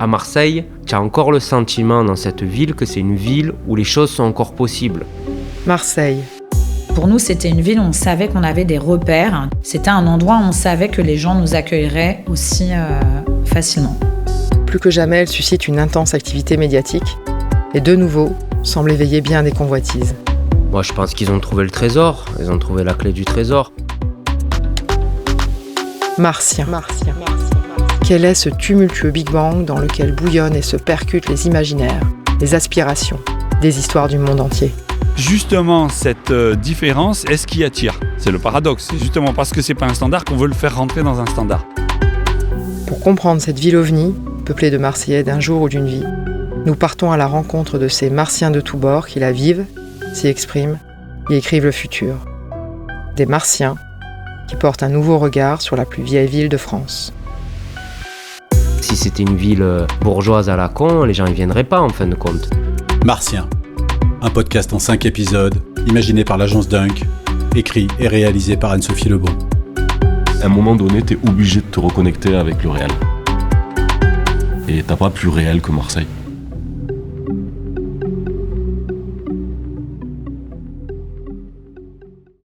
À Marseille, tu as encore le sentiment dans cette ville que c'est une ville où les choses sont encore possibles. Marseille. Pour nous, c'était une ville où on savait qu'on avait des repères. C'était un endroit où on savait que les gens nous accueilleraient aussi facilement. Plus que jamais, elle suscite une intense activité médiatique et de nouveau semble éveiller bien des convoitises. Moi, je pense qu'ils ont trouvé le trésor. Ils ont trouvé la clé du trésor. Martien. Quel est ce tumultueux Big Bang dans lequel bouillonnent et se percutent les imaginaires, les aspirations, des histoires du monde entier? Justement, cette différence est ce qui attire. C'est le paradoxe. C'est justement parce que c'est pas un standard qu'on veut le faire rentrer dans un standard. Pour comprendre cette ville ovni, peuplée de Marseillais d'un jour ou d'une vie, nous partons à la rencontre de ces Martiens de tous bords qui la vivent, s'y expriment et écrivent le futur. Des Martiens qui portent un nouveau regard sur la plus vieille ville de France. Si c'était une ville bourgeoise à la con, les gens ne viendraient pas en fin de compte. Martien, un podcast en 5 épisodes, imaginé par l'agence Dunk, écrit et réalisé par Anne-Sophie Lebon. À un moment donné, t'es obligé de te reconnecter avec le réel. Et t'as pas plus réel que Marseille.